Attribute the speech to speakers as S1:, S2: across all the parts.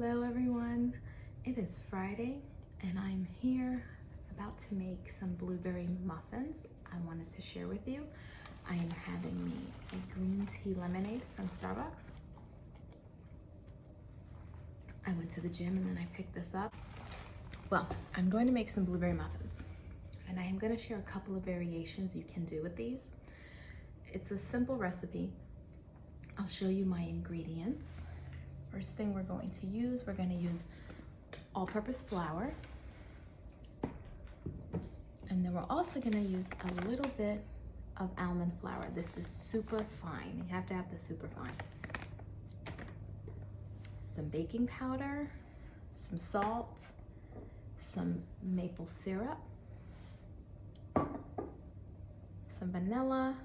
S1: Hello everyone, it is Friday and I'm here about to make some blueberry muffins I wanted to share with you. I am having me a green tea lemonade from Starbucks. I went to the gym and then I picked this up. Well, I'm going to make some blueberry muffins and I am going to share a couple of variations you can do with these. It's a simple recipe. I'll show you my ingredients. First thing we're going to use all-purpose flour. And then we're also gonna use a little bit of almond flour. This is super fine. You have to have the super fine. Some baking powder, some salt, some maple syrup, some vanilla,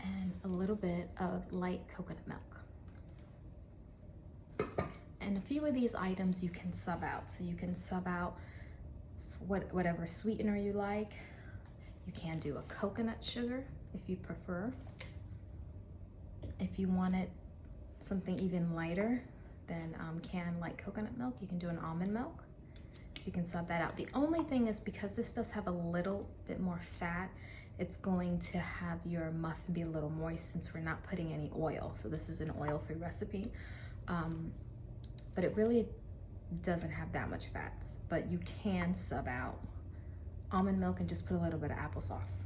S1: and a little bit of light coconut milk. And a few of these items you can sub out. So you can sub out whatever sweetener you like. You can do a coconut sugar if you prefer. If you wanted something even lighter than canned light coconut milk, you can do an almond milk. So you can sub that out. The only thing is, because this does have a little bit more fat, it's going to have your muffin be a little moist since we're not putting any oil. So this is an oil-free recipe. But it really doesn't have that much fats. But you can sub out almond milk and just put a little bit of applesauce.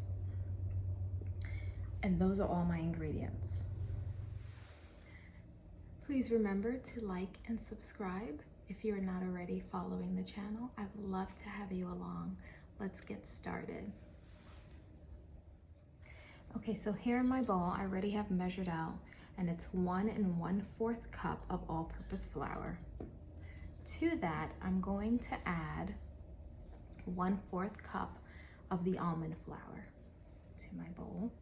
S1: And those are all my ingredients. Please remember to like and subscribe if you're not already following the channel. I would love to have you along. Let's get started. Okay, so here in my bowl, I already have measured out, and it's 1 1/4 cup of all-purpose flour. To that, I'm going to add 1/4 cup of the almond flour to my bowl.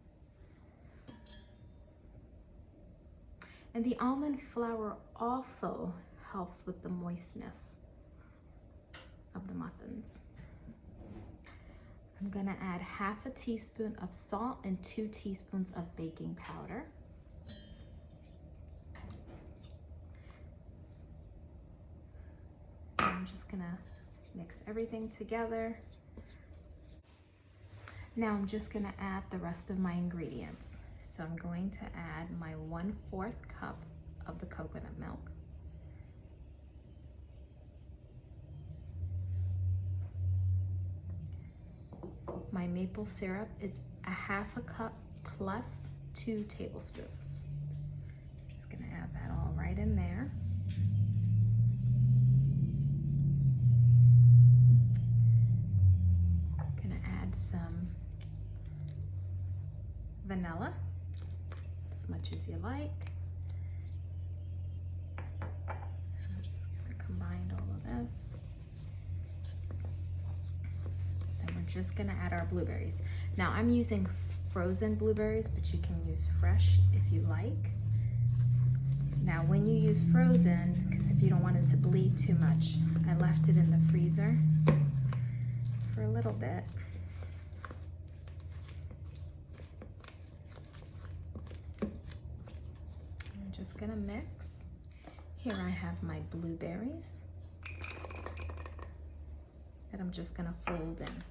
S1: And the almond flour also helps with the moistness of the muffins. I'm gonna add 1/2 teaspoon of salt and 2 teaspoons of baking powder. And I'm just gonna mix everything together. Now I'm just gonna add the rest of my ingredients. So I'm going to add my 1/4 cup of the coconut milk. My maple syrup is 1/2 cup plus 2 tablespoons. Just gonna add that all right in there. Gonna add some vanilla, as much as you like. So I'm just gonna combine all of this. Just gonna add our blueberries. Now I'm using frozen blueberries, but you can use fresh if you like. Now when you use frozen, because if you don't want it to bleed too much, I left it in the freezer for a little bit. I'm just gonna mix. Here I have my blueberries that I'm just gonna fold in.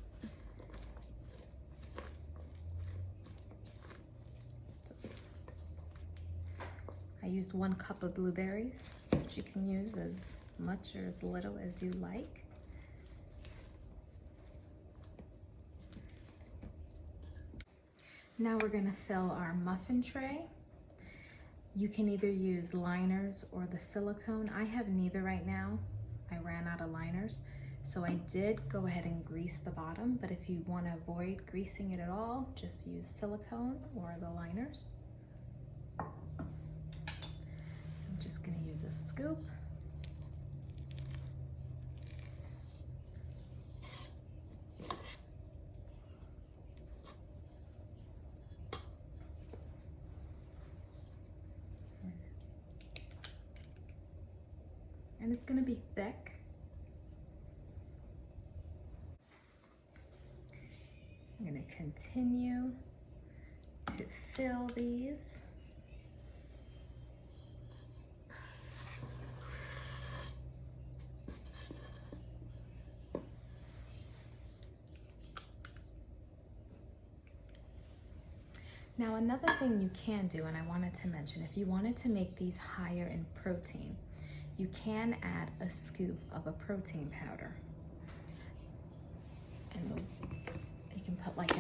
S1: I used 1 cup of blueberries, but you can use as much or as little as you like. Now we're gonna fill our muffin tray. You can either use liners or the silicone. I have neither right now. I ran out of liners. So I did go ahead and grease the bottom, but if you wanna avoid greasing it at all, just use silicone or the liners. Just gonna use a scoop. And it's gonna be thick. I'm gonna continue to fill these Now another thing you can do, and I wanted to mention, if you wanted to make these higher in protein, you can add a scoop of a protein powder. And you can put like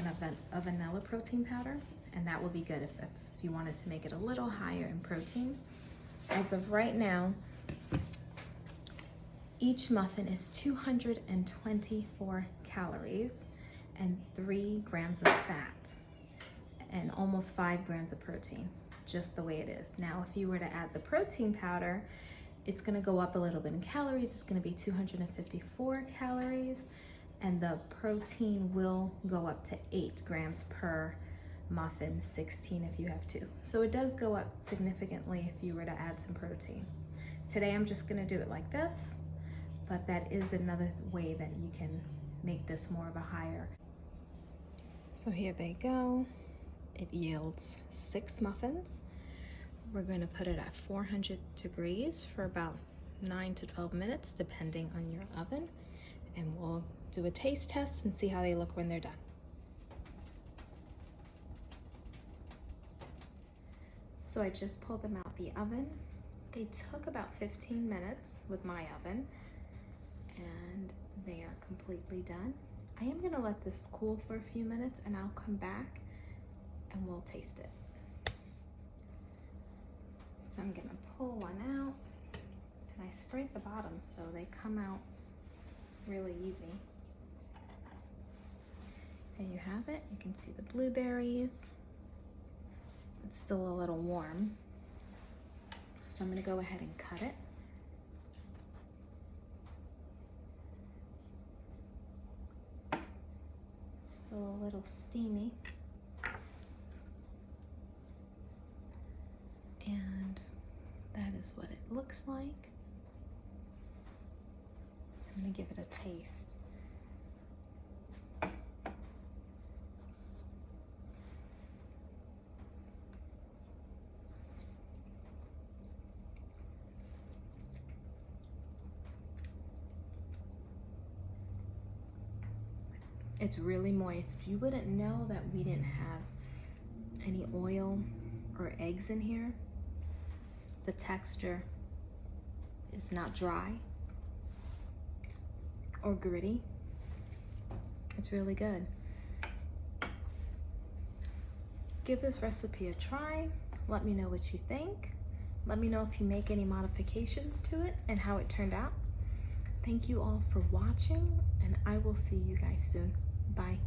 S1: a vanilla protein powder, and that would be good if you wanted to make it a little higher in protein. As of right now, each muffin is 224 calories and 3 grams of fat and almost 5 grams of protein, just the way it is. Now, if you were to add the protein powder, it's gonna go up a little bit in calories. It's gonna be 254 calories, and the protein will go up to 8 grams per muffin, 16 if you have 2. So it does go up significantly if you were to add some protein. Today I'm just gonna do it like this, but that is another way that you can make this more of a higher. So here they go. It yields 6 muffins. We're gonna put it at 400 degrees for about 9 to 12 minutes, depending on your oven. And we'll do a taste test and see how they look when they're done. So I just pulled them out the oven. They took about 15 minutes with my oven, and they are completely done. I am gonna let this cool for a few minutes, and I'll come back and we'll taste it. So I'm gonna pull one out, and I sprayed the bottom so they come out really easy. There you have it. You can see the blueberries. It's still a little warm. So I'm gonna go ahead and cut it. Still a little steamy. And that is what it looks like. I'm gonna give it a taste. It's really moist. You wouldn't know that we didn't have any oil or eggs in here. The texture is not dry or gritty. It's really good. Give this recipe a try. Let me know what you think. Let me know if you make any modifications to it and how it turned out. Thank you all for watching, and I will see you guys soon. Bye.